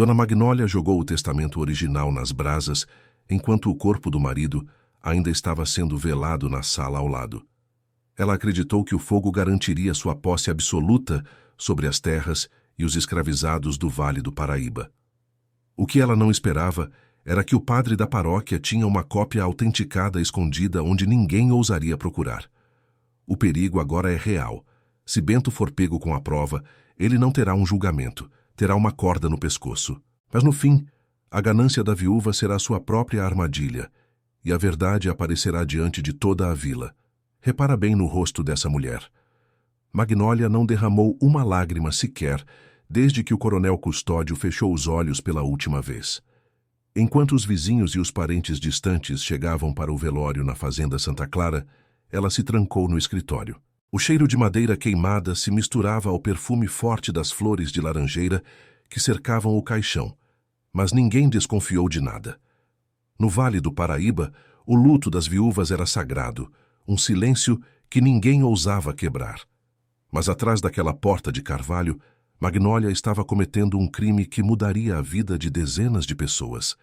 Dona Magnólia jogou o testamento original nas brasas, enquanto o corpo do marido ainda estava sendo velado na sala ao lado. Ela acreditou que o fogo garantiria sua posse absoluta sobre as terras e os escravizados do Vale do Paraíba. O que ela não esperava era que o padre da paróquia tinha uma cópia autenticada escondida onde ninguém ousaria procurar. O perigo agora é real. Se Bento for pego com a prova, ele não terá um julgamento, terá uma corda no pescoço. Mas no fim, a ganância da viúva será sua própria armadilha, e a verdade aparecerá diante de toda a vila. Repara bem no rosto dessa mulher. Magnólia não derramou uma lágrima sequer desde que o coronel Custódio fechou os olhos pela última vez. Enquanto os vizinhos e os parentes distantes chegavam para o velório na fazenda Santa Clara, ela se trancou no escritório. O cheiro de madeira queimada se misturava ao perfume forte das flores de laranjeira que cercavam o caixão, mas ninguém desconfiou de nada. No Vale do Paraíba, o luto das viúvas era sagrado, um silêncio que ninguém ousava quebrar. Mas atrás daquela porta de carvalho, Magnólia estava cometendo um crime que mudaria a vida de dezenas de pessoas.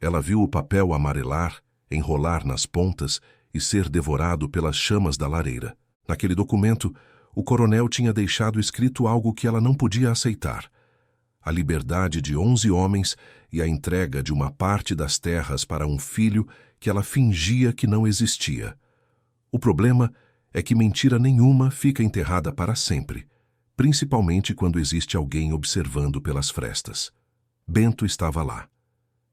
Ela viu o papel amarelar, enrolar nas pontas e ser devorado pelas chamas da lareira. Naquele documento, o coronel tinha deixado escrito algo que ela não podia aceitar: a liberdade de 11 homens e a entrega de uma parte das terras para um filho que ela fingia que não existia. O problema é que mentira nenhuma fica enterrada para sempre, principalmente quando existe alguém observando pelas frestas. Bento estava lá.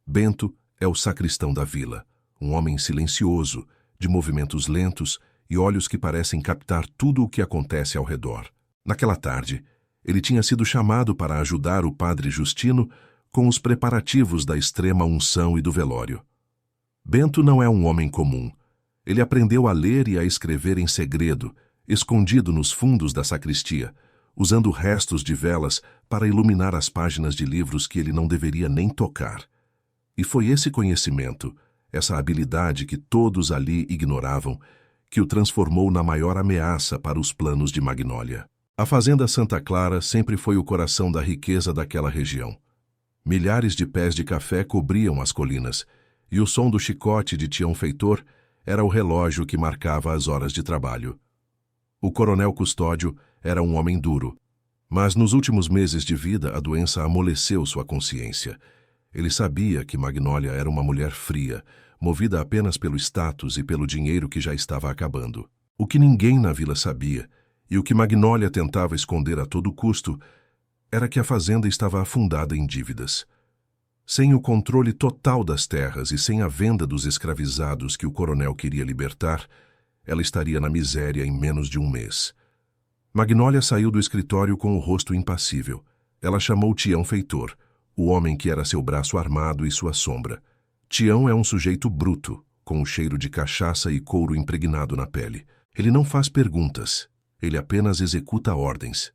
Bento é o sacristão da vila, um homem silencioso, de movimentos lentos e olhos que parecem captar tudo o que acontece ao redor. Naquela tarde, ele tinha sido chamado para ajudar o padre Justino com os preparativos da extrema unção e do velório. Bento não é um homem comum. Ele aprendeu a ler e a escrever em segredo, escondido nos fundos da sacristia, usando restos de velas para iluminar as páginas de livros que ele não deveria nem tocar. E foi esse conhecimento, essa habilidade que todos ali ignoravam, que o transformou na maior ameaça para os planos de Magnólia. A fazenda Santa Clara sempre foi o coração da riqueza daquela região. Milhares de pés de café cobriam as colinas, e o som do chicote de Tião Feitor era o relógio que marcava as horas de trabalho. O coronel Custódio era um homem duro, mas nos últimos meses de vida a doença amoleceu sua consciência. Ele sabia que Magnólia era uma mulher fria, movida apenas pelo status e pelo dinheiro que já estava acabando. O que ninguém na vila sabia, e o que Magnólia tentava esconder a todo custo, era que a fazenda estava afundada em dívidas. Sem o controle total das terras e sem a venda dos escravizados que o coronel queria libertar, ela estaria na miséria em menos de um mês. Magnólia saiu do escritório com o rosto impassível. Ela chamou Tião Feitor, o homem que era seu braço armado e sua sombra. Tião é um sujeito bruto, com o cheiro de cachaça e couro impregnado na pele. Ele não faz perguntas, ele apenas executa ordens.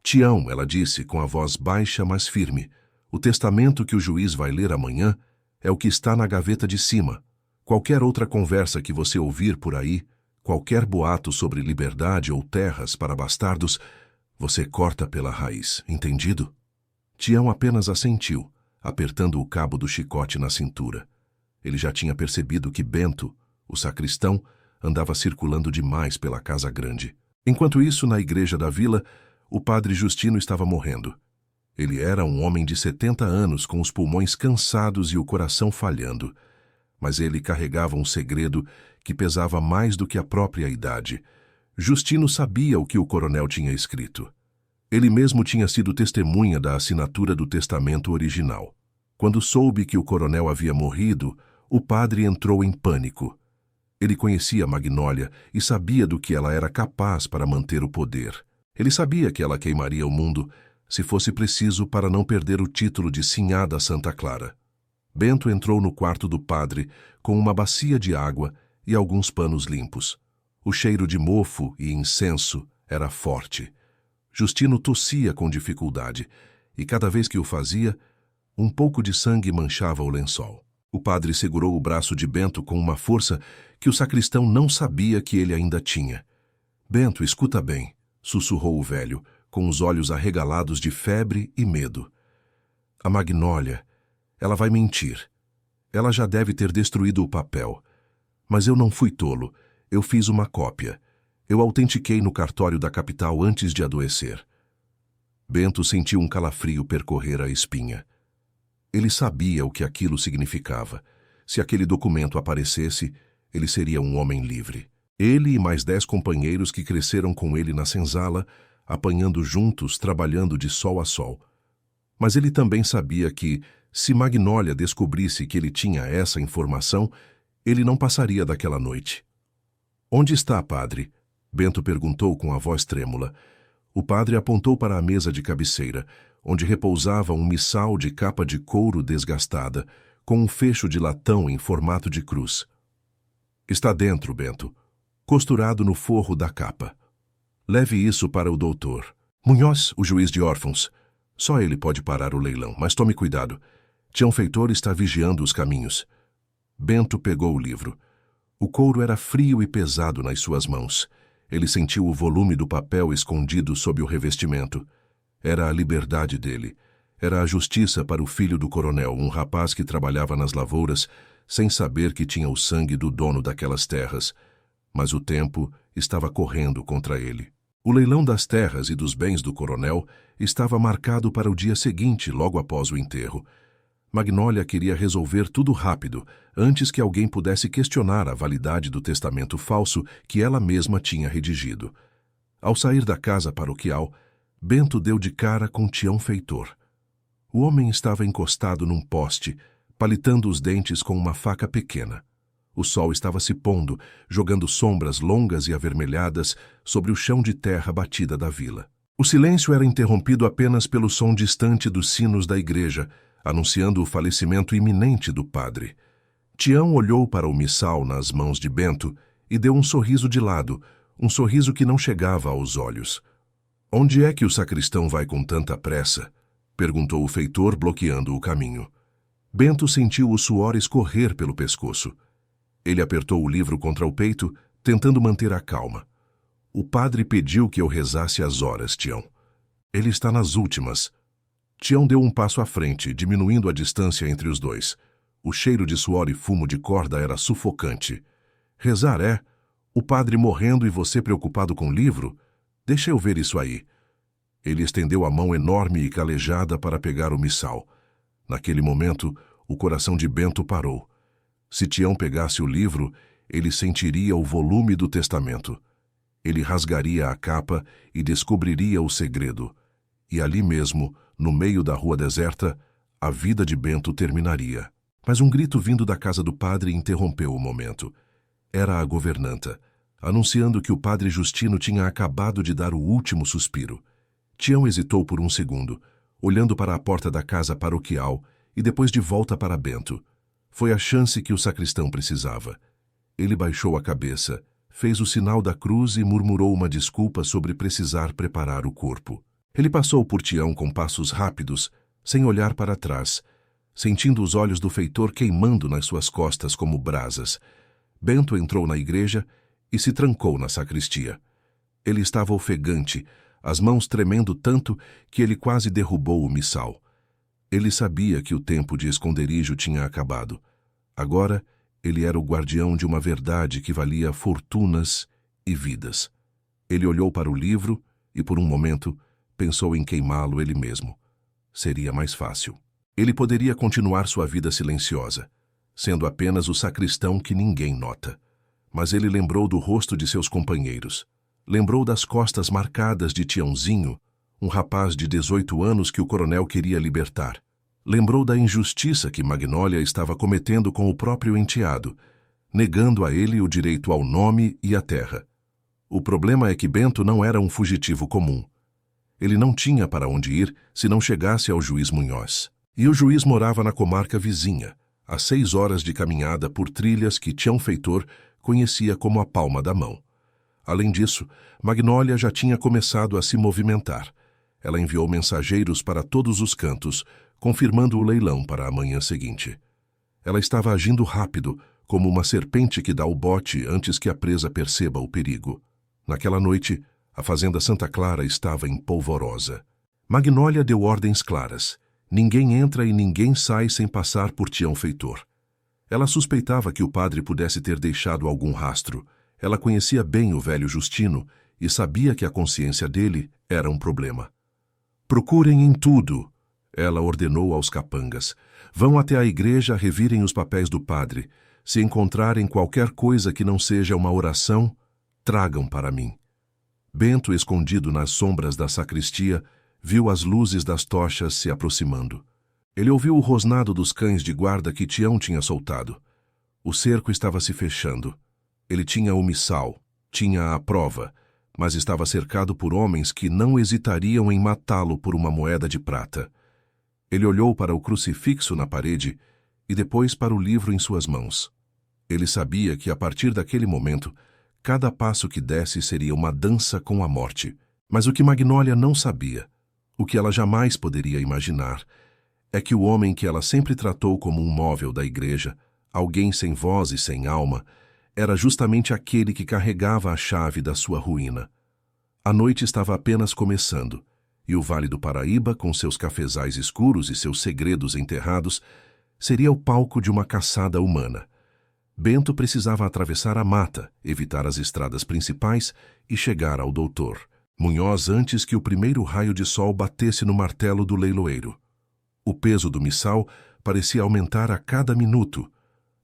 Tião, ela disse com a voz baixa mas firme, o testamento que o juiz vai ler amanhã é o que está na gaveta de cima. Qualquer outra conversa que você ouvir por aí, qualquer boato sobre liberdade ou terras para bastardos, você corta pela raiz, entendido? Tião apenas assentiu, apertando o cabo do chicote na cintura. Ele já tinha percebido que Bento, o sacristão, andava circulando demais pela casa grande. Enquanto isso, na igreja da vila, o padre Justino estava morrendo. Ele era um homem de 70 anos, com os pulmões cansados e o coração falhando. Mas ele carregava um segredo que pesava mais do que a própria idade. Justino sabia o que o coronel tinha escrito. Ele mesmo tinha sido testemunha da assinatura do testamento original. Quando soube que o coronel havia morrido, o padre entrou em pânico. Ele conhecia Magnólia e sabia do que ela era capaz para manter o poder. Ele sabia que ela queimaria o mundo, se fosse preciso, para não perder o título de sinhá da Santa Clara. Bento entrou no quarto do padre com uma bacia de água e alguns panos limpos. O cheiro de mofo e incenso era forte. Justino tossia com dificuldade, e cada vez que o fazia, um pouco de sangue manchava o lençol. O padre segurou o braço de Bento com uma força que o sacristão não sabia que ele ainda tinha. Bento, escuta bem, sussurrou o velho, com os olhos arregalados de febre e medo. A Magnólia. Ela vai mentir. Ela já deve ter destruído o papel. Mas eu não fui tolo. Eu fiz uma cópia. Eu autentiquei no cartório da capital antes de adoecer. Bento sentiu um calafrio percorrer a espinha. Ele sabia o que aquilo significava. Se aquele documento aparecesse, ele seria um homem livre. Ele e mais 10 companheiros que cresceram com ele na senzala, apanhando juntos, trabalhando de sol a sol. Mas ele também sabia que, se Magnólia descobrisse que ele tinha essa informação, ele não passaria daquela noite. "Onde está, padre?" Bento perguntou com a voz trêmula. O padre apontou para a mesa de cabeceira, onde repousava um missal de capa de couro desgastada, com um fecho de latão em formato de cruz. "Está dentro, Bento, costurado no forro da capa. Leve isso para o doutor. Munhoz, o juiz de órfãos. Só ele pode parar o leilão, mas tome cuidado. Tião Feitor está vigiando os caminhos." Bento pegou o livro. O couro era frio e pesado nas suas mãos. Ele sentiu o volume do papel escondido sob o revestimento. Era a liberdade dele. Era a justiça para o filho do coronel, um rapaz que trabalhava nas lavouras, sem saber que tinha o sangue do dono daquelas terras. Mas o tempo estava correndo contra ele. O leilão das terras e dos bens do coronel estava marcado para o dia seguinte, logo após o enterro. Magnólia queria resolver tudo rápido, antes que alguém pudesse questionar a validade do testamento falso que ela mesma tinha redigido. Ao sair da casa paroquial, Bento deu de cara com Tião Feitor. O homem estava encostado num poste, palitando os dentes com uma faca pequena. O sol estava se pondo, jogando sombras longas e avermelhadas sobre o chão de terra batida da vila. O silêncio era interrompido apenas pelo som distante dos sinos da igreja, anunciando o falecimento iminente do padre. Tião olhou para o missal nas mãos de Bento e deu um sorriso de lado, um sorriso que não chegava aos olhos. "Onde é que o sacristão vai com tanta pressa?" perguntou o feitor, bloqueando o caminho. Bento sentiu o suor escorrer pelo pescoço. Ele apertou o livro contra o peito, tentando manter a calma. "O padre pediu que eu rezasse as horas, Tião. Ele está nas últimas." Tião deu um passo à frente, diminuindo a distância entre os dois. O cheiro de suor e fumo de corda era sufocante. "Rezar, é? O padre morrendo e você preocupado com o livro? Deixa eu ver isso aí." Ele estendeu a mão enorme e calejada para pegar o missal. Naquele momento, o coração de Bento parou. Se Tião pegasse o livro, ele sentiria o volume do testamento. Ele rasgaria a capa e descobriria o segredo. E ali mesmo, no meio da rua deserta, a vida de Bento terminaria. Mas um grito vindo da casa do padre interrompeu o momento. Era a governanta, anunciando que o padre Justino tinha acabado de dar o último suspiro. Tião hesitou por um segundo, olhando para a porta da casa paroquial e depois de volta para Bento. Foi a chance que o sacristão precisava. Ele baixou a cabeça, fez o sinal da cruz e murmurou uma desculpa sobre precisar preparar o corpo. Ele passou por Tião com passos rápidos, sem olhar para trás, sentindo os olhos do feitor queimando nas suas costas como brasas. Bento entrou na igreja e se trancou na sacristia. Ele estava ofegante, as mãos tremendo tanto que ele quase derrubou o missal. Ele sabia que o tempo de esconderijo tinha acabado. Agora, ele era o guardião de uma verdade que valia fortunas e vidas. Ele olhou para o livro e, por um momento, pensou em queimá-lo ele mesmo. Seria mais fácil. Ele poderia continuar sua vida silenciosa, sendo apenas o sacristão que ninguém nota. Mas ele lembrou do rosto de seus companheiros. Lembrou das costas marcadas de Tiãozinho, um rapaz de 18 anos que o coronel queria libertar. Lembrou da injustiça que Magnólia estava cometendo com o próprio enteado, negando a ele o direito ao nome e à terra. O problema é que Bento não era um fugitivo comum. Ele não tinha para onde ir se não chegasse ao juiz Munhoz. E o juiz morava na comarca vizinha, a 6 horas de caminhada por trilhas que Tião Feitor conhecia como a palma da mão. Além disso, Magnólia já tinha começado a se movimentar. Ela enviou mensageiros para todos os cantos, confirmando o leilão para a manhã seguinte. Ela estava agindo rápido, como uma serpente que dá o bote antes que a presa perceba o perigo. Naquela noite, a fazenda Santa Clara estava em polvorosa. Magnólia deu ordens claras. Ninguém entra e ninguém sai sem passar por Tião Feitor. Ela suspeitava que o padre pudesse ter deixado algum rastro. Ela conhecia bem o velho Justino e sabia que a consciência dele era um problema. Procurem em tudo, ela ordenou aos capangas. Vão até a igreja, revirem os papéis do padre. Se encontrarem qualquer coisa que não seja uma oração, tragam para mim. Bento, escondido nas sombras da sacristia, viu as luzes das tochas se aproximando. Ele ouviu o rosnado dos cães de guarda que Tião tinha soltado. O cerco estava se fechando. Ele tinha o missal, tinha a prova, mas estava cercado por homens que não hesitariam em matá-lo por uma moeda de prata. Ele olhou para o crucifixo na parede e depois para o livro em suas mãos. Ele sabia que, a partir daquele momento, cada passo que desse seria uma dança com a morte. Mas o que Magnólia não sabia, o que ela jamais poderia imaginar, é que o homem que ela sempre tratou como um móvel da igreja, alguém sem voz e sem alma, era justamente aquele que carregava a chave da sua ruína. A noite estava apenas começando, e o Vale do Paraíba, com seus cafezais escuros e seus segredos enterrados, seria o palco de uma caçada humana. Bento precisava atravessar a mata, evitar as estradas principais e chegar ao doutor Munhoz antes que o primeiro raio de sol batesse no martelo do leiloeiro. O peso do missal parecia aumentar a cada minuto.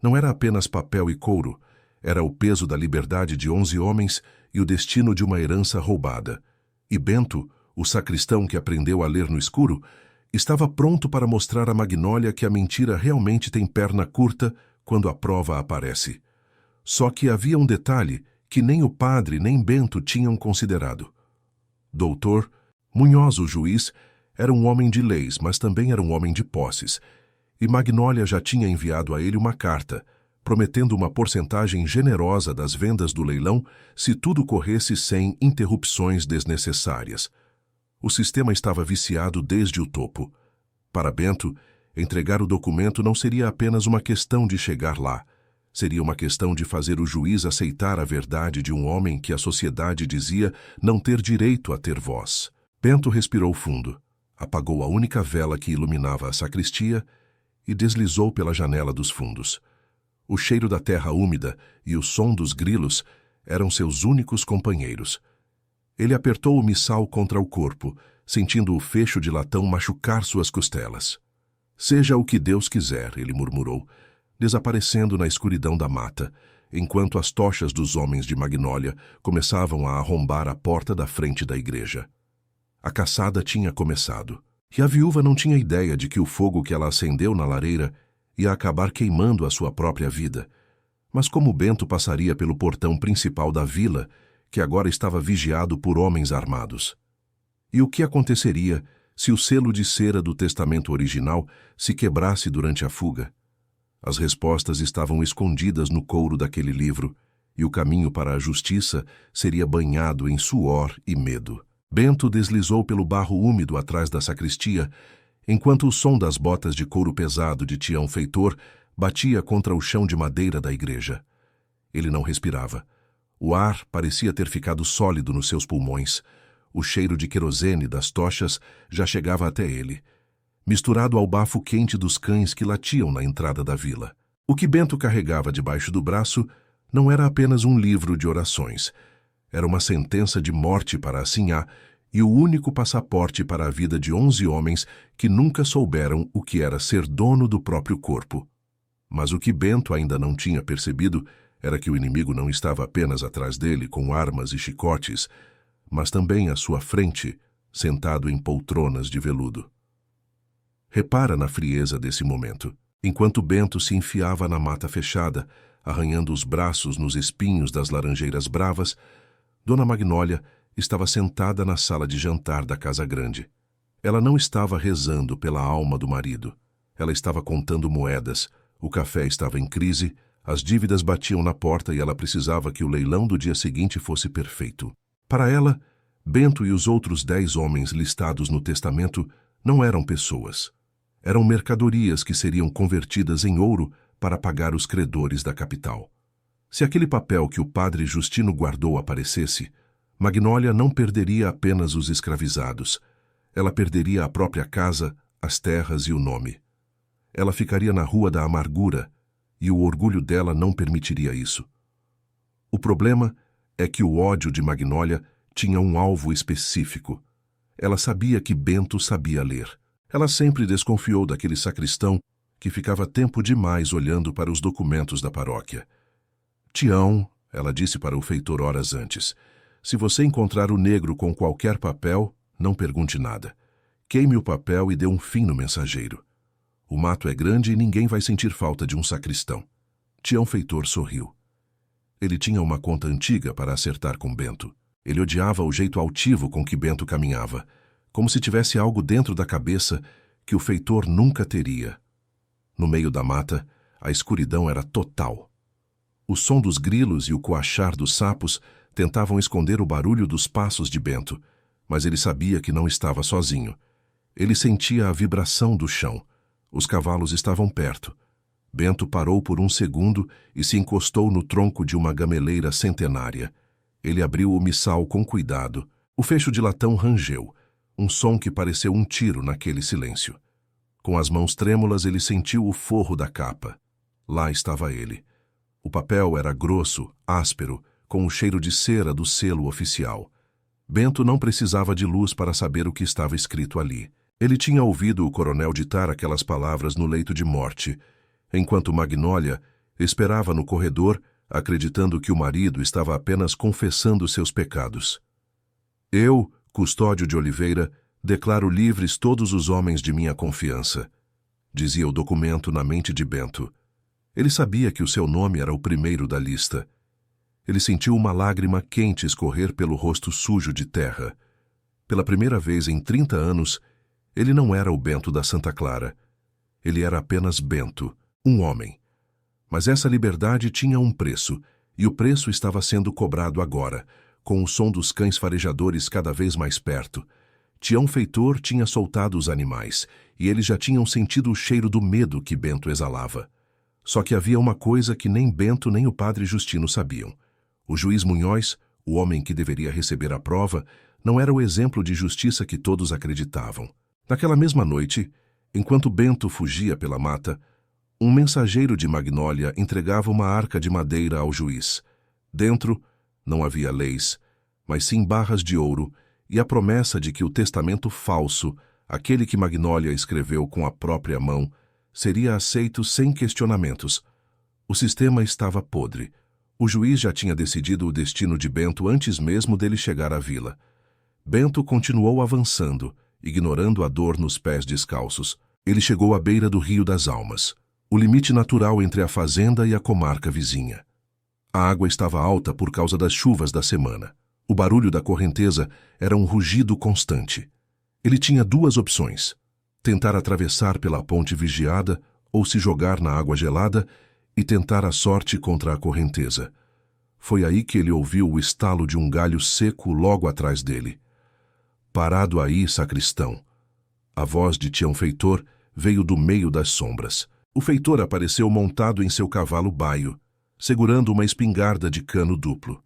Não era apenas papel e couro, era o peso da liberdade de 11 homens e o destino de uma herança roubada. E Bento, o sacristão que aprendeu a ler no escuro, estava pronto para mostrar a Magnólia que a mentira realmente tem perna curta quando a prova aparece. Só que havia um detalhe que nem o padre nem Bento tinham considerado. Doutor Munhoz, o juiz, era um homem de leis, mas também era um homem de posses, e Magnólia já tinha enviado a ele uma carta, prometendo uma porcentagem generosa das vendas do leilão se tudo corresse sem interrupções desnecessárias. O sistema estava viciado desde o topo. Para Bento, entregar o documento não seria apenas uma questão de chegar lá. Seria uma questão de fazer o juiz aceitar a verdade de um homem que a sociedade dizia não ter direito a ter voz. Bento respirou fundo, apagou a única vela que iluminava a sacristia e deslizou pela janela dos fundos. O cheiro da terra úmida e o som dos grilos eram seus únicos companheiros. Ele apertou o missal contra o corpo, sentindo o fecho de latão machucar suas costelas. Seja o que Deus quiser, ele murmurou, desaparecendo na escuridão da mata, enquanto as tochas dos homens de Magnólia começavam a arrombar a porta da frente da igreja. A caçada tinha começado, e a viúva não tinha ideia de que o fogo que ela acendeu na lareira ia acabar queimando a sua própria vida. Mas como Bento passaria pelo portão principal da vila, que agora estava vigiado por homens armados? E o que aconteceria se o selo de cera do testamento original se quebrasse durante a fuga? As respostas estavam escondidas no couro daquele livro, e o caminho para a justiça seria banhado em suor e medo. Bento deslizou pelo barro úmido atrás da sacristia, enquanto o som das botas de couro pesado de Tião Feitor batia contra o chão de madeira da igreja. Ele não respirava. O ar parecia ter ficado sólido nos seus pulmões. O cheiro de querosene das tochas já chegava até ele, misturado ao bafo quente dos cães que latiam na entrada da vila. O que Bento carregava debaixo do braço não era apenas um livro de orações. Era uma sentença de morte para a Sinhá e o único passaporte para a vida de 11 homens que nunca souberam o que era ser dono do próprio corpo. Mas o que Bento ainda não tinha percebido era que o inimigo não estava apenas atrás dele com armas e chicotes, mas também à sua frente, sentado em poltronas de veludo. Repara na frieza desse momento. Enquanto Bento se enfiava na mata fechada, arranhando os braços nos espinhos das laranjeiras bravas, Dona Magnólia estava sentada na sala de jantar da casa grande. Ela não estava rezando pela alma do marido. Ela estava contando moedas, o café estava em crise, as dívidas batiam na porta e ela precisava que o leilão do dia seguinte fosse perfeito. Para ela, Bento e os outros 10 homens listados no testamento não eram pessoas. Eram mercadorias que seriam convertidas em ouro para pagar os credores da capital. Se aquele papel que o padre Justino guardou aparecesse, Magnólia não perderia apenas os escravizados. Ela perderia a própria casa, as terras e o nome. Ela ficaria na Rua da Amargura, e o orgulho dela não permitiria isso. O problema é que o ódio de Magnólia tinha um alvo específico. Ela sabia que Bento sabia ler. Ela sempre desconfiou daquele sacristão que ficava tempo demais olhando para os documentos da paróquia. Tião, ela disse para o feitor horas antes, se você encontrar o negro com qualquer papel, não pergunte nada. Queime o papel e dê um fim no mensageiro. O mato é grande e ninguém vai sentir falta de um sacristão. Tião Feitor sorriu. Ele tinha uma conta antiga para acertar com Bento. Ele odiava o jeito altivo com que Bento caminhava, como se tivesse algo dentro da cabeça que o feitor nunca teria. No meio da mata, a escuridão era total. O som dos grilos e o coachar dos sapos tentavam esconder o barulho dos passos de Bento, mas ele sabia que não estava sozinho. Ele sentia a vibração do chão. Os cavalos estavam perto. Bento parou por um segundo e se encostou no tronco de uma gameleira centenária. Ele abriu o missal com cuidado. O fecho de latão rangeu, um som que pareceu um tiro naquele silêncio. Com as mãos trêmulas, ele sentiu o forro da capa. Lá estava ele. O papel era grosso, áspero, com o cheiro de cera do selo oficial. Bento não precisava de luz para saber o que estava escrito ali. Ele tinha ouvido o coronel ditar aquelas palavras no leito de morte, enquanto Magnólia esperava no corredor, acreditando que o marido estava apenas confessando seus pecados. Eu, Custódio de Oliveira, declaro livres todos os homens de minha confiança, dizia o documento na mente de Bento. Ele sabia que o seu nome era o primeiro da lista. Ele sentiu uma lágrima quente escorrer pelo rosto sujo de terra. Pela primeira vez em 30 anos, ele não era o Bento da Santa Clara. Ele era apenas Bento, um homem. Mas essa liberdade tinha um preço, e o preço estava sendo cobrado agora, com o som dos cães farejadores cada vez mais perto. Tião Feitor tinha soltado os animais, e eles já tinham sentido o cheiro do medo que Bento exalava. Só que havia uma coisa que nem Bento nem o padre Justino sabiam. O juiz Munhoz, o homem que deveria receber a prova, não era o exemplo de justiça que todos acreditavam. Naquela mesma noite, enquanto Bento fugia pela mata, um mensageiro de Magnólia entregava uma arca de madeira ao juiz. Dentro, não havia leis, mas sim barras de ouro e a promessa de que o testamento falso, aquele que Magnólia escreveu com a própria mão, seria aceito sem questionamentos. O sistema estava podre. O juiz já tinha decidido o destino de Bento antes mesmo dele chegar à vila. Bento continuou avançando, ignorando a dor nos pés descalços. Ele chegou à beira do Rio das Almas, o limite natural entre a fazenda e a comarca vizinha. A água estava alta por causa das chuvas da semana. O barulho da correnteza era um rugido constante. Ele tinha duas opções: tentar atravessar pela ponte vigiada ou se jogar na água gelada e tentar a sorte contra a correnteza. Foi aí que ele ouviu o estalo de um galho seco logo atrás dele. Parado aí, sacristão. A voz de Tião Feitor veio do meio das sombras. O feitor apareceu montado em seu cavalo baio, segurando uma espingarda de cano duplo.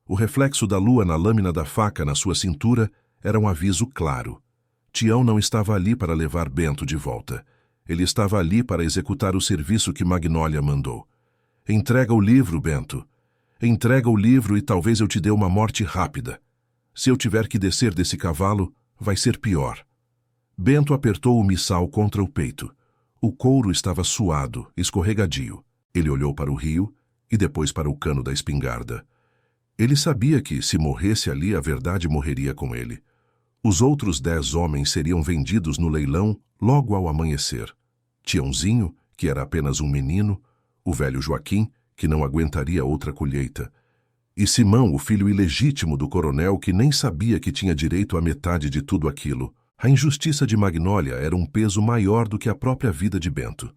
O reflexo da lua na lâmina da faca na sua cintura era um aviso claro. Tião não estava ali para levar Bento de volta. Ele estava ali para executar o serviço que Magnólia mandou. Entrega o livro, Bento. Entrega o livro e talvez eu te dê uma morte rápida. Se eu tiver que descer desse cavalo, vai ser pior. Bento apertou o missal contra o peito. O couro estava suado, escorregadio. Ele olhou para o rio e depois para o cano da espingarda. Ele sabia que, se morresse ali, a verdade morreria com ele. Os outros 10 homens seriam vendidos no leilão logo ao amanhecer. Tiãozinho, que era apenas um menino, o velho Joaquim, que não aguentaria outra colheita, e Simão, o filho ilegítimo do coronel, que nem sabia que tinha direito à metade de tudo aquilo. A injustiça de Magnólia era um peso maior do que a própria vida de Bento.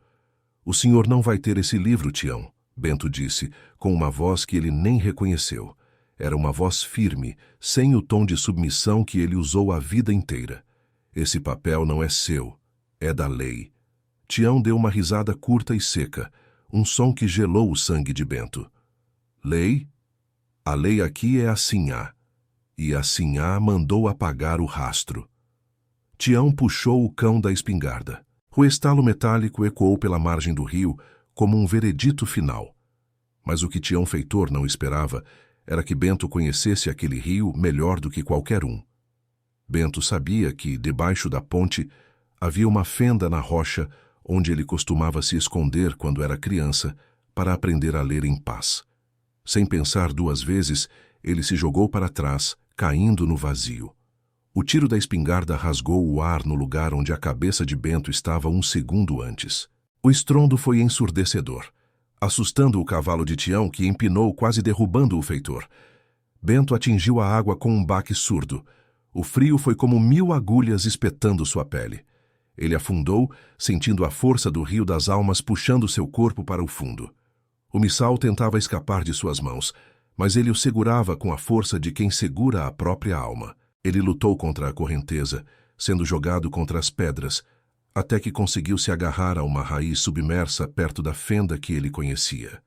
O senhor não vai ter esse livro, Tião, Bento disse, com uma voz que ele nem reconheceu. Era uma voz firme, sem o tom de submissão que ele usou a vida inteira. Esse papel não é seu, é da lei. Tião deu uma risada curta e seca, um som que gelou o sangue de Bento. Lei? A lei aqui é a Sinhá, e a Sinhá mandou apagar o rastro. Tião puxou o cão da espingarda. O estalo metálico ecoou pela margem do rio como um veredito final. Mas o que Tião Feitor não esperava era que Bento conhecesse aquele rio melhor do que qualquer um. Bento sabia que, debaixo da ponte, havia uma fenda na rocha onde ele costumava se esconder quando era criança para aprender a ler em paz. Sem pensar duas vezes, ele se jogou para trás, caindo no vazio. O tiro da espingarda rasgou o ar no lugar onde a cabeça de Bento estava um segundo antes. O estrondo foi ensurdecedor, assustando o cavalo de Tião, que empinou, quase derrubando o feitor. Bento atingiu a água com um baque surdo. O frio foi como 1000 agulhas espetando sua pele. Ele afundou, sentindo a força do rio das almas puxando seu corpo para o fundo. O missal tentava escapar de suas mãos, mas ele o segurava com a força de quem segura a própria alma. Ele lutou contra a correnteza, sendo jogado contra as pedras, até que conseguiu se agarrar a uma raiz submersa perto da fenda que ele conhecia.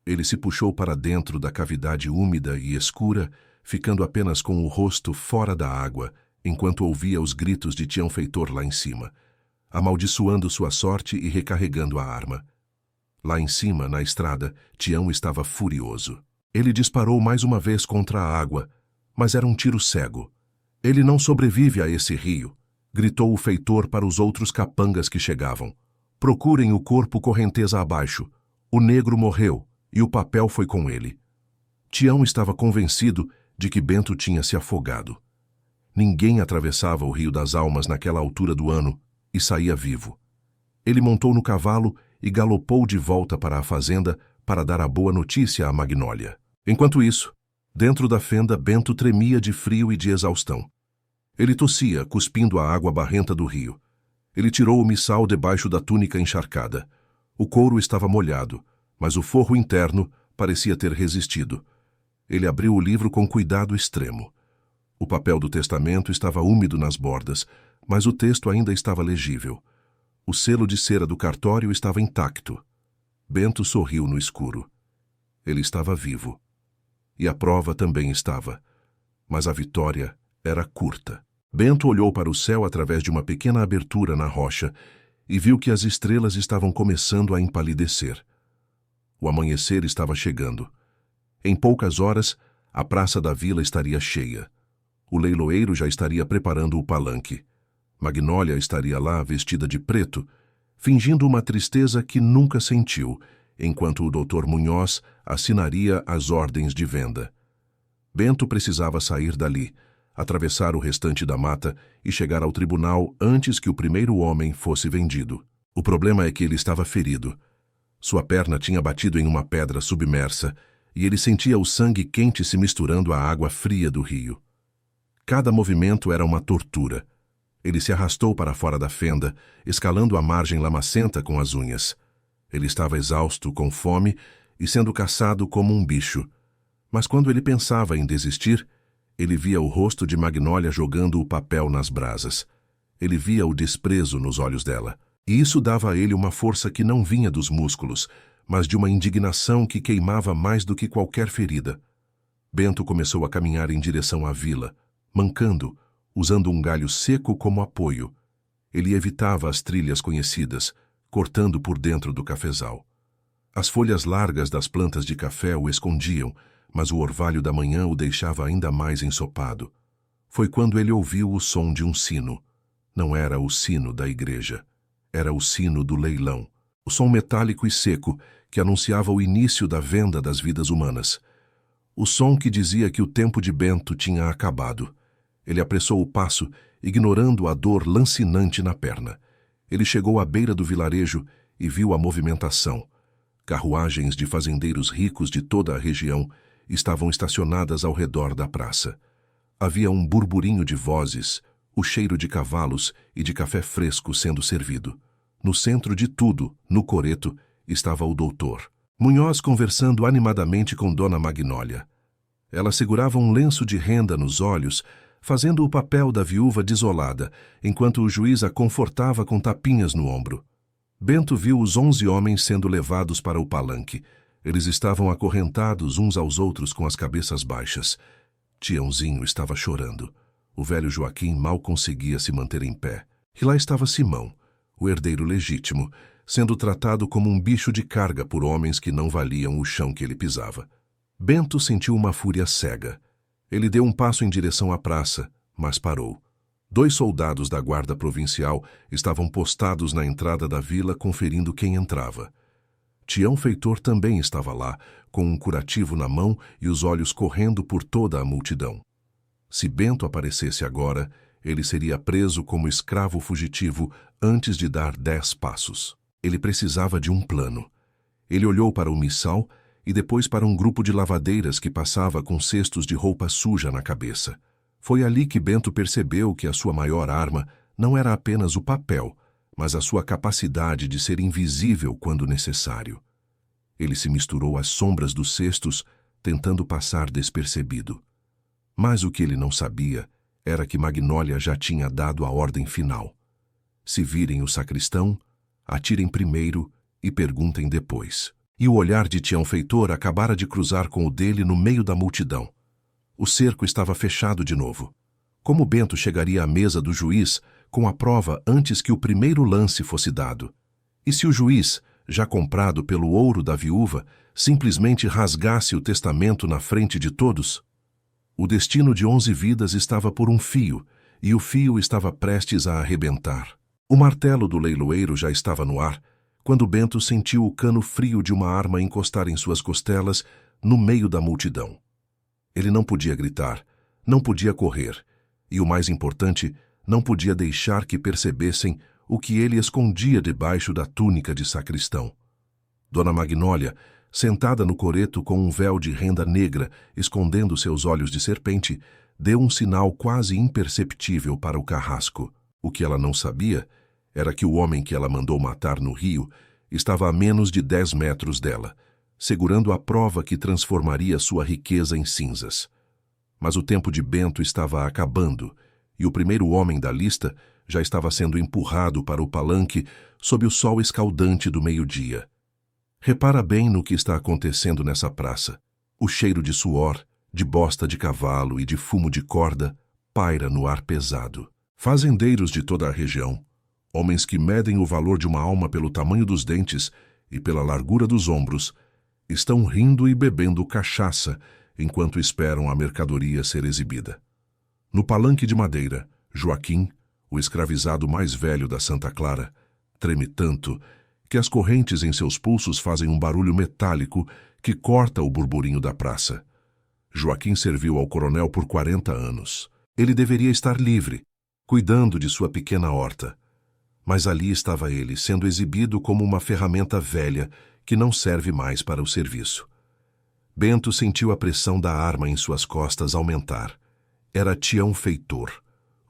Ele se puxou para dentro da cavidade úmida e escura, ficando apenas com o rosto fora da água, enquanto ouvia os gritos de Tião Feitor lá em cima, amaldiçoando sua sorte e recarregando a arma. Lá em cima, na estrada, Tião estava furioso. Ele disparou mais uma vez contra a água, mas era um tiro cego. Ele não sobrevive a esse rio, gritou o feitor para os outros capangas que chegavam. Procurem o corpo correnteza abaixo. O negro morreu, e o papel foi com ele. Tião estava convencido de que Bento tinha se afogado. Ninguém atravessava o Rio das Almas naquela altura do ano e saía vivo. Ele montou no cavalo e galopou de volta para a fazenda para dar a boa notícia à Magnólia. Enquanto isso, dentro da fenda, Bento tremia de frio e de exaustão. Ele tossia, cuspindo a água barrenta do rio. Ele tirou o missal debaixo da túnica encharcada. O couro estava molhado, mas o forro interno parecia ter resistido. Ele abriu o livro com cuidado extremo. O papel do testamento estava úmido nas bordas, mas o texto ainda estava legível. O selo de cera do cartório estava intacto. Bento sorriu no escuro. Ele estava vivo. E a prova também estava. Mas a vitória era curta. Bento olhou para o céu através de uma pequena abertura na rocha e viu que as estrelas estavam começando a empalidecer. O amanhecer estava chegando. Em poucas horas, a praça da vila estaria cheia. O leiloeiro já estaria preparando o palanque. Magnólia estaria lá vestida de preto, fingindo uma tristeza que nunca sentiu, enquanto o Dr. Munhoz assinaria as ordens de venda. Bento precisava sair dali, atravessar o restante da mata e chegar ao tribunal antes que o primeiro homem fosse vendido. O problema é que ele estava ferido. Sua perna tinha batido em uma pedra submersa e ele sentia o sangue quente se misturando à água fria do rio. Cada movimento era uma tortura. Ele se arrastou para fora da fenda, escalando a margem lamacenta com as unhas. Ele estava exausto, com fome e sendo caçado como um bicho. Mas quando ele pensava em desistir, ele via o rosto de Magnólia jogando o papel nas brasas. Ele via o desprezo nos olhos dela. E isso dava a ele uma força que não vinha dos músculos, mas de uma indignação que queimava mais do que qualquer ferida. Bento começou a caminhar em direção à vila, mancando, usando um galho seco como apoio. Ele evitava as trilhas conhecidas, cortando por dentro do cafezal. As folhas largas das plantas de café o escondiam, mas o orvalho da manhã o deixava ainda mais ensopado. Foi quando ele ouviu o som de um sino. Não era o sino da igreja. Era o sino do leilão. O som metálico e seco que anunciava o início da venda das vidas humanas. O som que dizia que o tempo de Bento tinha acabado. Ele apressou o passo, ignorando a dor lancinante na perna. Ele chegou à beira do vilarejo e viu a movimentação. Carruagens de fazendeiros ricos de toda a região estavam estacionadas ao redor da praça. Havia um burburinho de vozes, o cheiro de cavalos e de café fresco sendo servido. No centro de tudo, no coreto, estava o doutor. Munhoz conversando animadamente com Dona Magnólia. Ela segurava um lenço de renda nos olhos, fazendo o papel da viúva desolada, enquanto o juiz a confortava com tapinhas no ombro. Bento viu os 11 homens sendo levados para o palanque. Eles estavam acorrentados uns aos outros com as cabeças baixas. Tiãozinho estava chorando. O velho Joaquim mal conseguia se manter em pé. E lá estava Simão, o herdeiro legítimo, sendo tratado como um bicho de carga por homens que não valiam o chão que ele pisava. Bento sentiu uma fúria cega. Ele deu um passo em direção à praça, mas parou. 2 soldados da guarda provincial estavam postados na entrada da vila conferindo quem entrava. Tião Feitor também estava lá, com um curativo na mão e os olhos correndo por toda a multidão. Se Bento aparecesse agora, ele seria preso como escravo fugitivo antes de dar 10 passos. Ele precisava de um plano. Ele olhou para o missal e depois para um grupo de lavadeiras que passava com cestos de roupa suja na cabeça. Foi ali que Bento percebeu que a sua maior arma não era apenas o papel, mas a sua capacidade de ser invisível quando necessário. Ele se misturou às sombras dos cestos, tentando passar despercebido. Mas o que ele não sabia era que Magnólia já tinha dado a ordem final. Se virem o sacristão, atirem primeiro e perguntem depois. E o olhar de Tião Feitor acabara de cruzar com o dele no meio da multidão. O cerco estava fechado de novo. Como Bento chegaria à mesa do juiz com a prova antes que o primeiro lance fosse dado? E se o juiz, já comprado pelo ouro da viúva, simplesmente rasgasse o testamento na frente de todos? O destino de 11 vidas estava por um fio, e o fio estava prestes a arrebentar. O martelo do leiloeiro já estava no ar, quando Bento sentiu o cano frio de uma arma encostar em suas costelas no meio da multidão. Ele não podia gritar, não podia correr, e o mais importante, não podia deixar que percebessem o que ele escondia debaixo da túnica de sacristão. Dona Magnólia, sentada no coreto com um véu de renda negra escondendo seus olhos de serpente, deu um sinal quase imperceptível para o carrasco. O que ela não sabia era que o homem que ela mandou matar no rio estava a menos de 10 metros dela, segurando a prova que transformaria sua riqueza em cinzas. Mas o tempo de Bento estava acabando, e o primeiro homem da lista já estava sendo empurrado para o palanque sob o sol escaldante do meio-dia. Repara bem no que está acontecendo nessa praça. O cheiro de suor, de bosta de cavalo e de fumo de corda paira no ar pesado. Fazendeiros de toda a região, homens que medem o valor de uma alma pelo tamanho dos dentes e pela largura dos ombros, estão rindo e bebendo cachaça enquanto esperam a mercadoria ser exibida. No palanque de madeira, Joaquim, o escravizado mais velho da Santa Clara, treme tanto que as correntes em seus pulsos fazem um barulho metálico que corta o burburinho da praça. Joaquim serviu ao coronel por 40 anos. Ele deveria estar livre, cuidando de sua pequena horta. Mas ali estava ele, sendo exibido como uma ferramenta velha que não serve mais para o serviço. Bento sentiu a pressão da arma em suas costas aumentar. Era Tião Feitor.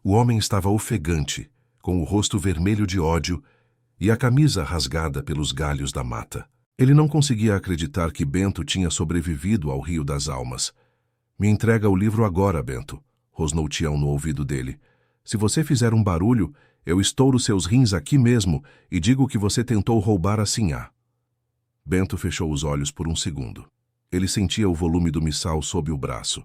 O homem estava ofegante, com o rosto vermelho de ódio e a camisa rasgada pelos galhos da mata. Ele não conseguia acreditar que Bento tinha sobrevivido ao Rio das Almas. "Me entrega o livro agora, Bento", rosnou Tião no ouvido dele. "Se você fizer um barulho, eu estouro seus rins aqui mesmo e digo que você tentou roubar a sinhá." Bento fechou os olhos por um segundo. Ele sentia o volume do missal sob o braço,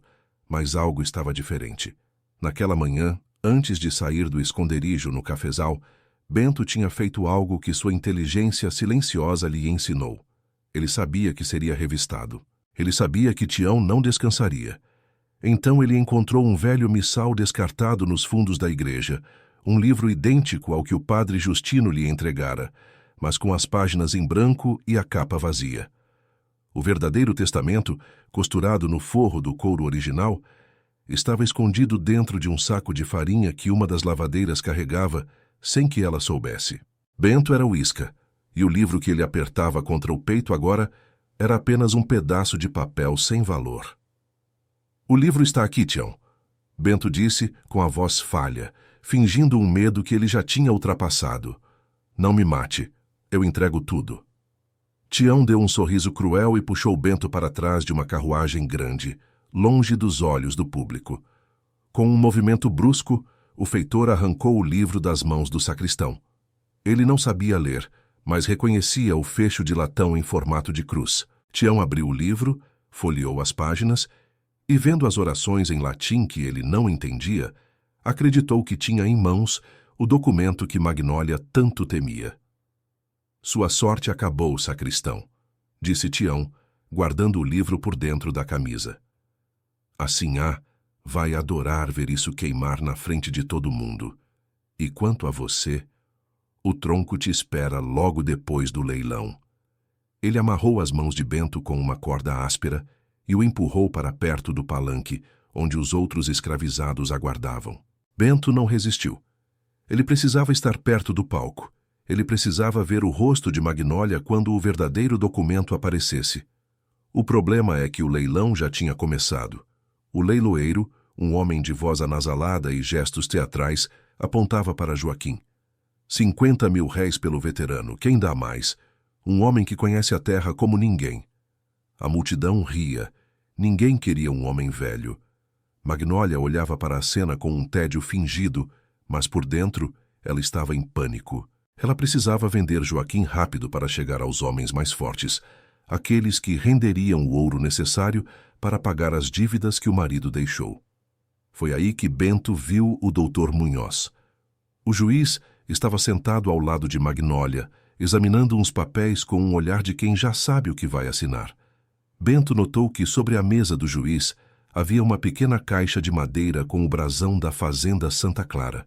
mas algo estava diferente. Naquela manhã, antes de sair do esconderijo no cafezal, Bento tinha feito algo que sua inteligência silenciosa lhe ensinou. Ele sabia que seria revistado. Ele sabia que Tião não descansaria. Então ele encontrou um velho missal descartado nos fundos da igreja, um livro idêntico ao que o padre Justino lhe entregara, mas com as páginas em branco e a capa vazia. O verdadeiro testamento, costurado no forro do couro original, estava escondido dentro de um saco de farinha que uma das lavadeiras carregava sem que ela soubesse. Bento era o isca, e o livro que ele apertava contra o peito agora era apenas um pedaço de papel sem valor. "O livro está aqui, Tião", Bento disse com a voz falha, fingindo um medo que ele já tinha ultrapassado. "Não me mate, eu entrego tudo." Tião deu um sorriso cruel e puxou Bento para trás de uma carruagem grande, longe dos olhos do público. Com um movimento brusco, o feitor arrancou o livro das mãos do sacristão. Ele não sabia ler, mas reconhecia o fecho de latão em formato de cruz. Tião abriu o livro, folheou as páginas e, vendo as orações em latim que ele não entendia, Acreditou que tinha em mãos o documento que Magnólia tanto temia. Sua sorte acabou, sacristão, disse Tião, guardando o livro por dentro da camisa. A Sinhá vai adorar ver isso queimar na frente de todo mundo. E quanto a você, o tronco te espera logo depois do leilão. Ele amarrou as mãos de Bento com uma corda áspera e o empurrou para perto do palanque, onde os outros escravizados aguardavam. Bento não resistiu. Ele precisava estar perto do palco. Ele precisava ver o rosto de Magnólia quando o verdadeiro documento aparecesse. O problema é que o leilão já tinha começado. O leiloeiro, um homem de voz anasalada e gestos teatrais, apontava para Joaquim. 50.000 réis pelo veterano, quem dá mais? Um homem que conhece a terra como ninguém. A multidão ria. Ninguém queria um homem velho. Magnólia olhava para a cena com um tédio fingido, mas por dentro ela estava em pânico. Ela precisava vender Joaquim rápido para chegar aos homens mais fortes, aqueles que renderiam o ouro necessário para pagar as dívidas que o marido deixou. Foi aí que Bento viu o doutor Munhoz. O juiz estava sentado ao lado de Magnólia, examinando uns papéis com um olhar de quem já sabe o que vai assinar. Bento notou que sobre a mesa do juiz havia uma pequena caixa de madeira com o brasão da fazenda Santa Clara.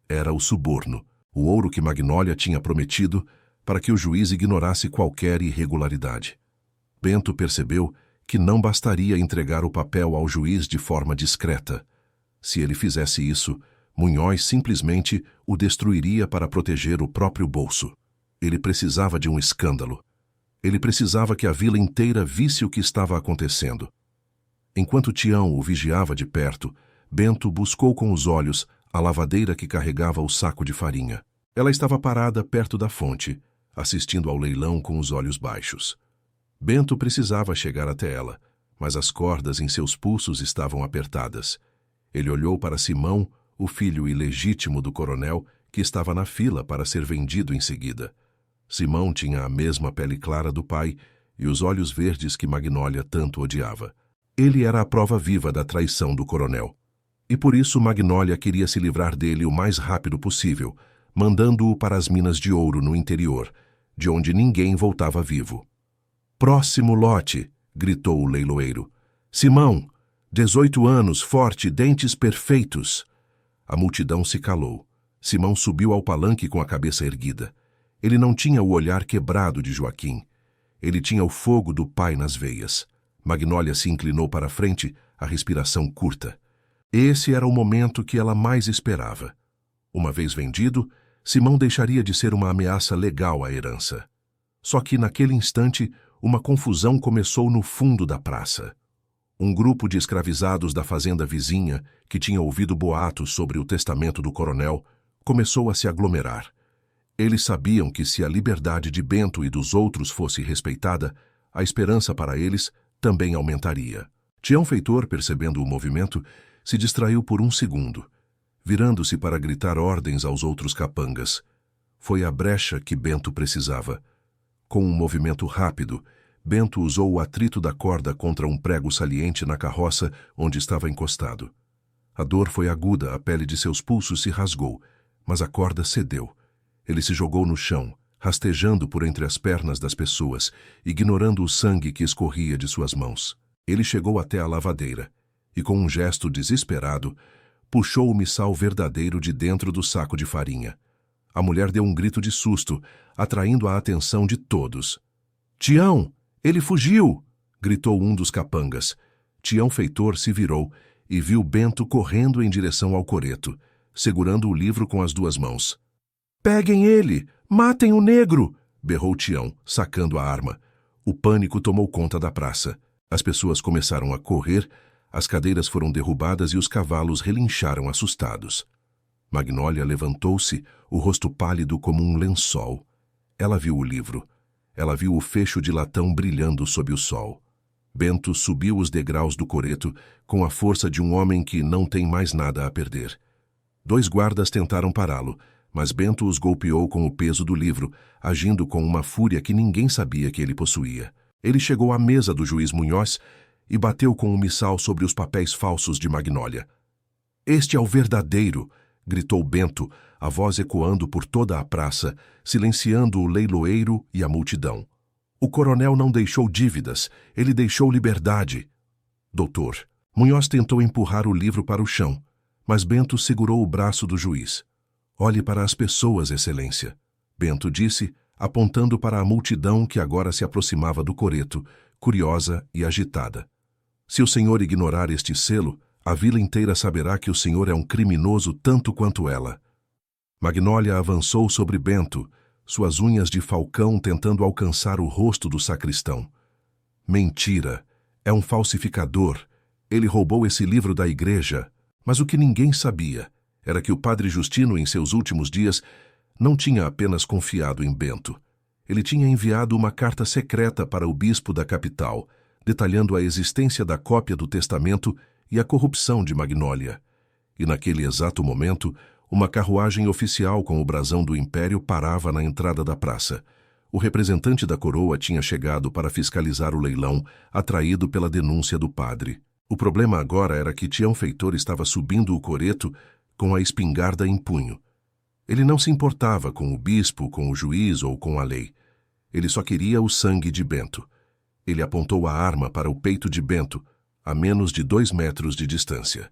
Era o suborno, o ouro que Magnólia tinha prometido para que o juiz ignorasse qualquer irregularidade. Bento percebeu que não bastaria entregar o papel ao juiz de forma discreta. Se ele fizesse isso, Munhoz simplesmente o destruiria para proteger o próprio bolso. Ele precisava de um escândalo. Ele precisava que a vila inteira visse o que estava acontecendo. Enquanto Tião o vigiava de perto, Bento buscou com os olhos a lavadeira que carregava o saco de farinha. Ela estava parada perto da fonte, assistindo ao leilão com os olhos baixos. Bento precisava chegar até ela, mas as cordas em seus pulsos estavam apertadas. Ele olhou para Simão, o filho ilegítimo do coronel, que estava na fila para ser vendido em seguida. Simão tinha a mesma pele clara do pai e os olhos verdes que Magnólia tanto odiava. Ele era a prova viva da traição do coronel. E por isso Magnólia queria se livrar dele o mais rápido possível, mandando-o para as minas de ouro no interior, de onde ninguém voltava vivo. "Próximo lote!" gritou o leiloeiro. "Simão, 18 anos, forte, dentes perfeitos." A multidão se calou. Simão subiu ao palanque com a cabeça erguida. Ele não tinha o olhar quebrado de Joaquim. Ele tinha o fogo do pai nas veias. Magnólia se inclinou para a frente, a respiração curta. Esse era o momento que ela mais esperava. Uma vez vendido, Simão deixaria de ser uma ameaça legal à herança. Só que, naquele instante, uma confusão começou no fundo da praça. Um grupo de escravizados da fazenda vizinha, que tinha ouvido boatos sobre o testamento do coronel, começou a se aglomerar. Eles sabiam que se a liberdade de Bento e dos outros fosse respeitada, a esperança para eles também aumentaria. Tião Feitor, percebendo o movimento, se distraiu por um segundo, virando-se para gritar ordens aos outros capangas. Foi a brecha que Bento precisava. Com um movimento rápido, Bento usou o atrito da corda contra um prego saliente na carroça onde estava encostado. A dor foi aguda, a pele de seus pulsos se rasgou, mas a corda cedeu. Ele se jogou no chão, rastejando por entre as pernas das pessoas, ignorando o sangue que escorria de suas mãos. Ele chegou até a lavadeira e, com um gesto desesperado, puxou o missal verdadeiro de dentro do saco de farinha. A mulher deu um grito de susto, atraindo a atenção de todos. "Tião, ele fugiu!" gritou um dos capangas. Tião Feitor se virou e viu Bento correndo em direção ao coreto, segurando o livro com as duas mãos. "Peguem ele! Matem o negro!" berrou Tião, sacando a arma. O pânico tomou conta da praça. As pessoas começaram a correr, as cadeiras foram derrubadas e os cavalos relincharam assustados. Magnólia levantou-se, o rosto pálido como um lençol. Ela viu o livro. Ela viu o fecho de latão brilhando sob o sol. Bento subiu os degraus do coreto com a força de um homem que não tem mais nada a perder. 2 guardas tentaram pará-lo, mas Bento os golpeou com o peso do livro, agindo com uma fúria que ninguém sabia que ele possuía. Ele chegou à mesa do juiz Munhoz e bateu com o missal sobre os papéis falsos de Magnólia. Este é o verdadeiro, gritou Bento, a voz ecoando por toda a praça, silenciando o leiloeiro e a multidão. O coronel não deixou dívidas, ele deixou liberdade. Doutor, Munhoz tentou empurrar o livro para o chão, mas Bento segurou o braço do juiz. Olhe para as pessoas, Excelência, Bento disse, apontando para a multidão que agora se aproximava do coreto, curiosa e agitada. Se o senhor ignorar este selo, a vila inteira saberá que o senhor é um criminoso tanto quanto ela. Magnólia avançou sobre Bento, suas unhas de falcão tentando alcançar o rosto do sacristão. Mentira! É um falsificador. Ele roubou esse livro da igreja. Mas o que ninguém sabia era que o padre Justino, em seus últimos dias, não tinha apenas confiado em Bento. Ele tinha enviado uma carta secreta para o bispo da capital, detalhando a existência da cópia do testamento e a corrupção de Magnólia. E naquele exato momento, uma carruagem oficial com o brasão do Império parava na entrada da praça. O representante da coroa tinha chegado para fiscalizar o leilão, atraído pela denúncia do padre. O problema agora era que Tião Feitor estava subindo o coreto com a espingarda em punho. Ele não se importava com o bispo, com o juiz ou com a lei. Ele só queria o sangue de Bento. Ele apontou a arma para o peito de Bento, a menos de 2 metros de distância.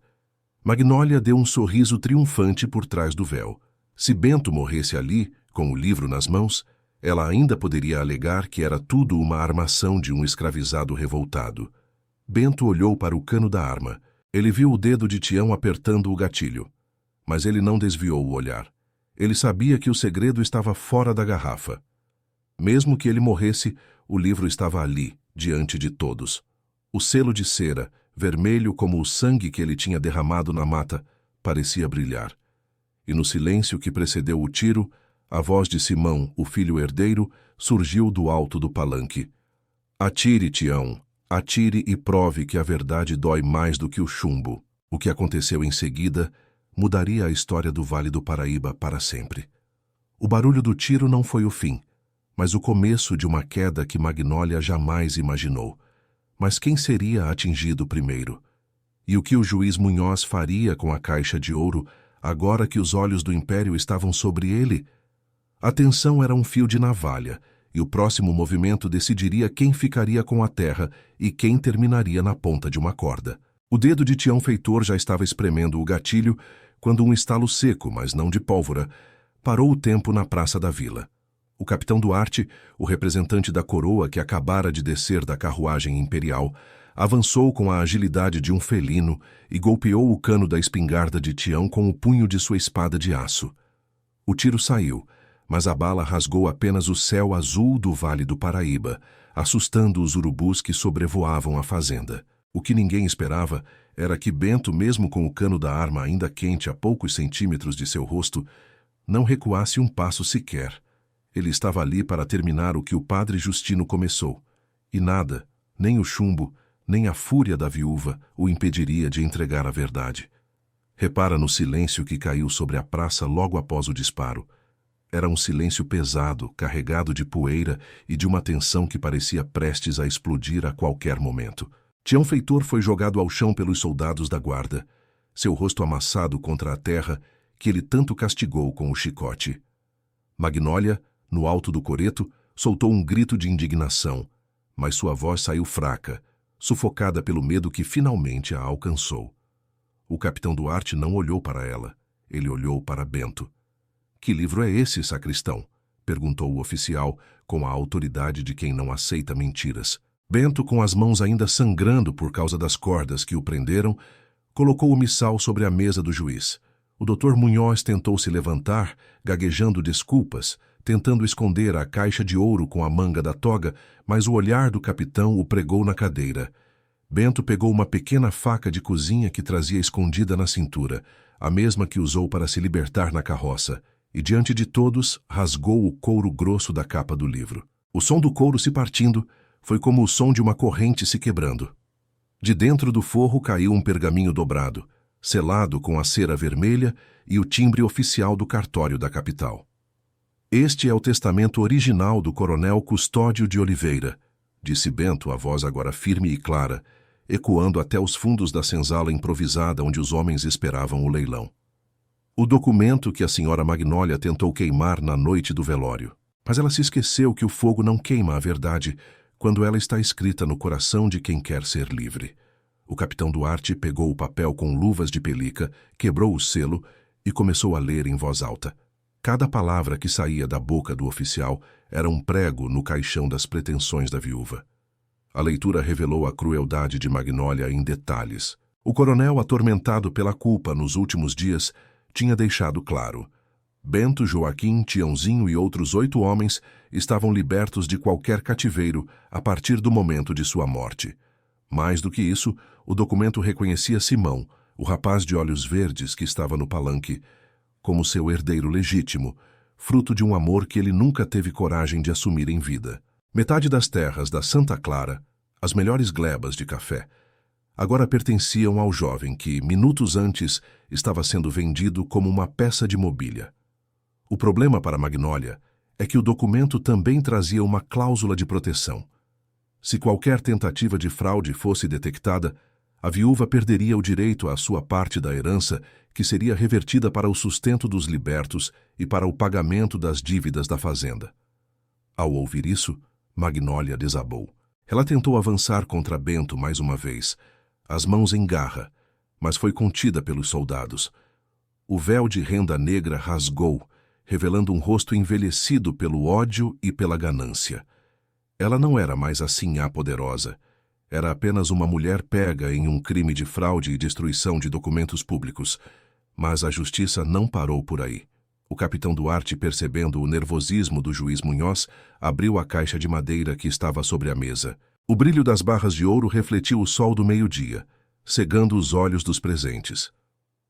Magnólia deu um sorriso triunfante por trás do véu. Se Bento morresse ali, com o livro nas mãos, ela ainda poderia alegar que era tudo uma armação de um escravizado revoltado. Bento olhou para o cano da arma. Ele viu o dedo de Tião apertando o gatilho. Mas ele não desviou o olhar. Ele sabia que o segredo estava fora da garrafa. Mesmo que ele morresse, o livro estava ali, diante de todos. O selo de cera, vermelho como o sangue que ele tinha derramado na mata, parecia brilhar. E no silêncio que precedeu o tiro, a voz de Simão, o filho herdeiro, surgiu do alto do palanque. Atire, Tião, atire e prove que a verdade dói mais do que o chumbo. O que aconteceu em seguida mudaria a história do Vale do Paraíba para sempre. O barulho do tiro não foi o fim, mas o começo de uma queda que Magnólia jamais imaginou. Mas quem seria atingido primeiro? E o que o juiz Munhoz faria com a caixa de ouro, agora que os olhos do Império estavam sobre ele? A tensão era um fio de navalha, e o próximo movimento decidiria quem ficaria com a terra e quem terminaria na ponta de uma corda. O dedo de Tião Feitor já estava espremendo o gatilho quando um estalo seco, mas não de pólvora, parou o tempo na praça da vila. O capitão Duarte, o representante da coroa que acabara de descer da carruagem imperial, avançou com a agilidade de um felino e golpeou o cano da espingarda de Tião com o punho de sua espada de aço. O tiro saiu, mas a bala rasgou apenas o céu azul do Vale do Paraíba, assustando os urubus que sobrevoavam a fazenda. O que ninguém esperava era que Bento, mesmo com o cano da arma ainda quente a poucos centímetros de seu rosto, não recuasse um passo sequer. Ele estava ali para terminar o que o padre Justino começou, e nada, nem o chumbo, nem a fúria da viúva, o impediria de entregar a verdade. Repara no silêncio que caiu sobre a praça logo após o disparo. Era um silêncio pesado, carregado de poeira e de uma tensão que parecia prestes a explodir a qualquer momento. Tião Feitor foi jogado ao chão pelos soldados da guarda, seu rosto amassado contra a terra que ele tanto castigou com o chicote. Magnólia, no alto do coreto, soltou um grito de indignação, mas sua voz saiu fraca, sufocada pelo medo que finalmente a alcançou. O capitão Duarte não olhou para ela, ele olhou para Bento. "Que livro é esse, sacristão?" perguntou o oficial, com a autoridade de quem não aceita mentiras. Bento, com as mãos ainda sangrando por causa das cordas que o prenderam, colocou o missal sobre a mesa do juiz. O Dr. Munhoz tentou se levantar, gaguejando desculpas, tentando esconder a caixa de ouro com a manga da toga, mas o olhar do capitão o pregou na cadeira. Bento pegou uma pequena faca de cozinha que trazia escondida na cintura, a mesma que usou para se libertar na carroça, e diante de todos rasgou o couro grosso da capa do livro. O som do couro se partindo foi como o som de uma corrente se quebrando. De dentro do forro caiu um pergaminho dobrado, selado com a cera vermelha e o timbre oficial do cartório da capital. "Este é o testamento original do coronel Custódio de Oliveira", disse Bento, a voz agora firme e clara, ecoando até os fundos da senzala improvisada onde os homens esperavam o leilão. O documento que a senhora Magnólia tentou queimar na noite do velório. Mas ela se esqueceu que o fogo não queima a verdade quando ela está escrita no coração de quem quer ser livre. O capitão Duarte pegou o papel com luvas de pelica, quebrou o selo e começou a ler em voz alta. Cada palavra que saía da boca do oficial era um prego no caixão das pretensões da viúva. A leitura revelou a crueldade de Magnólia em detalhes. O coronel, atormentado pela culpa nos últimos dias, tinha deixado claro: Bento, Joaquim, Tiãozinho e outros 8 homens estavam libertos de qualquer cativeiro a partir do momento de sua morte. Mais do que isso, o documento reconhecia Simão, o rapaz de olhos verdes que estava no palanque, como seu herdeiro legítimo, fruto de um amor que ele nunca teve coragem de assumir em vida. Metade das terras da Santa Clara, as melhores glebas de café, agora pertenciam ao jovem que, minutos antes, estava sendo vendido como uma peça de mobília. O problema para Magnólia é que o documento também trazia uma cláusula de proteção. Se qualquer tentativa de fraude fosse detectada, a viúva perderia o direito à sua parte da herança, que seria revertida para o sustento dos libertos e para o pagamento das dívidas da fazenda. Ao ouvir isso, Magnólia desabou. Ela tentou avançar contra Bento mais uma vez, as mãos em garra, mas foi contida pelos soldados. O véu de renda negra rasgou, revelando um rosto envelhecido pelo ódio e pela ganância. Ela não era mais assim a poderosa. Era apenas uma mulher pega em um crime de fraude e destruição de documentos públicos. Mas a justiça não parou por aí. O capitão Duarte, percebendo o nervosismo do juiz Munhoz, abriu a caixa de madeira que estava sobre a mesa. O brilho das barras de ouro refletiu o sol do meio-dia, cegando os olhos dos presentes.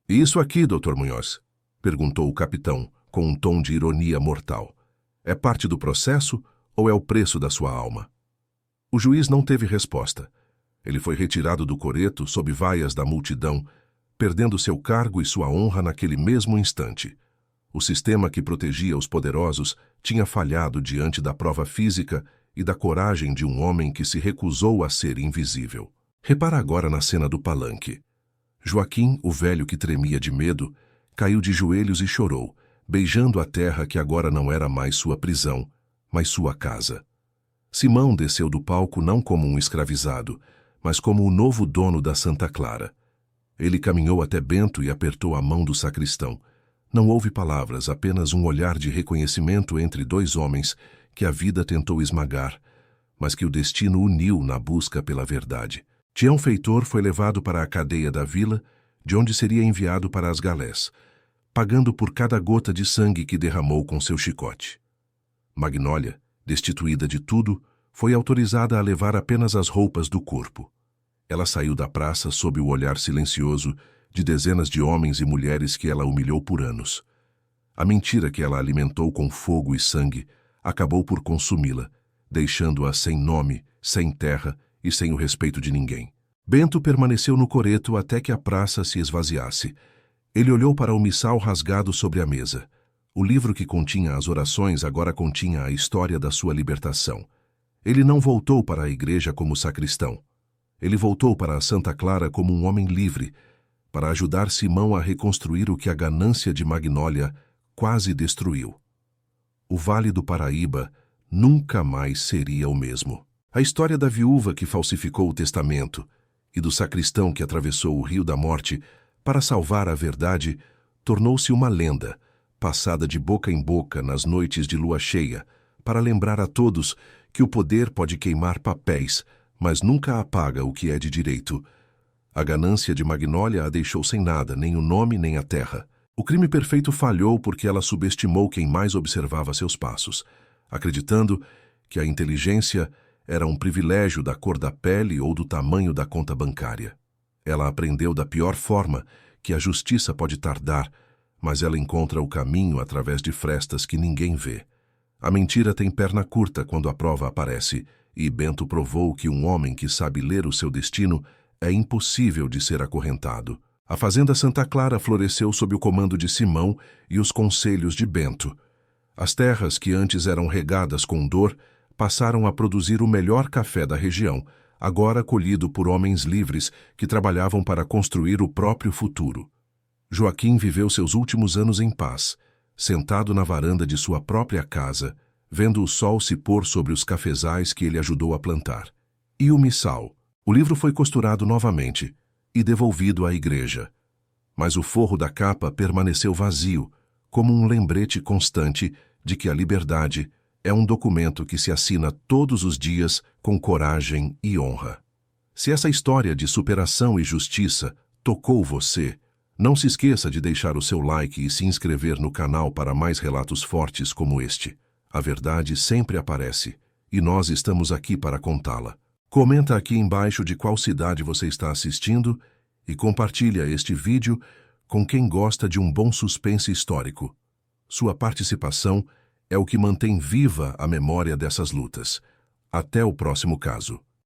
"E isso aqui, Dr. Munhoz?" perguntou o capitão, com um tom de ironia mortal. "É parte do processo ou é o preço da sua alma?" O juiz não teve resposta. Ele foi retirado do coreto sob vaias da multidão, perdendo seu cargo e sua honra naquele mesmo instante. O sistema que protegia os poderosos tinha falhado diante da prova física e da coragem de um homem que se recusou a ser invisível. Repara agora na cena do palanque. Joaquim, o velho que tremia de medo, caiu de joelhos e chorou, beijando a terra que agora não era mais sua prisão, mas sua casa. Simão desceu do palco não como um escravizado, mas como o novo dono da Santa Clara. Ele caminhou até Bento e apertou a mão do sacristão. Não houve palavras, apenas um olhar de reconhecimento entre 2 homens que a vida tentou esmagar, mas que o destino uniu na busca pela verdade. Tião Feitor foi levado para a cadeia da vila, de onde seria enviado para as galés, pagando por cada gota de sangue que derramou com seu chicote. Magnólia, destituída de tudo, foi autorizada a levar apenas as roupas do corpo. Ela saiu da praça sob o olhar silencioso de dezenas de homens e mulheres que ela humilhou por anos. A mentira que ela alimentou com fogo e sangue acabou por consumi-la, deixando-a sem nome, sem terra e sem o respeito de ninguém. Bento permaneceu no coreto até que a praça se esvaziasse. Ele olhou para o missal rasgado sobre a mesa. O livro que continha as orações agora continha a história da sua libertação. Ele não voltou para a igreja como sacristão. Ele voltou para a Santa Clara como um homem livre, para ajudar Simão a reconstruir o que a ganância de Magnólia quase destruiu. O Vale do Paraíba nunca mais seria o mesmo. A história da viúva que falsificou o testamento e do sacristão que atravessou o Rio da Morte para salvar a verdade tornou-se uma lenda, passada de boca em boca nas noites de lua cheia, para lembrar a todos que o poder pode queimar papéis, mas nunca apaga o que é de direito. A ganância de Magnólia a deixou sem nada, nem o nome nem a terra. O crime perfeito falhou porque ela subestimou quem mais observava seus passos, acreditando que a inteligência era um privilégio da cor da pele ou do tamanho da conta bancária. Ela aprendeu da pior forma que a justiça pode tardar, mas ela encontra o caminho através de frestas que ninguém vê. A mentira tem perna curta quando a prova aparece, e Bento provou que um homem que sabe ler o seu destino é impossível de ser acorrentado. A fazenda Santa Clara floresceu sob o comando de Simão e os conselhos de Bento. As terras que antes eram regadas com dor passaram a produzir o melhor café da região, agora acolhido por homens livres que trabalhavam para construir o próprio futuro. Joaquim viveu seus últimos anos em paz, sentado na varanda de sua própria casa, vendo o sol se pôr sobre os cafezais que ele ajudou a plantar. E o missal? O livro foi costurado novamente e devolvido à igreja. Mas o forro da capa permaneceu vazio, como um lembrete constante de que a liberdade é um documento que se assina todos os dias com coragem e honra. Se essa história de superação e justiça tocou você, não se esqueça de deixar o seu like e se inscrever no canal para mais relatos fortes como este. A verdade sempre aparece, e nós estamos aqui para contá-la. Comenta aqui embaixo de qual cidade você está assistindo e compartilha este vídeo com quem gosta de um bom suspense histórico. Sua participação é o que mantém viva a memória dessas lutas. Até o próximo caso.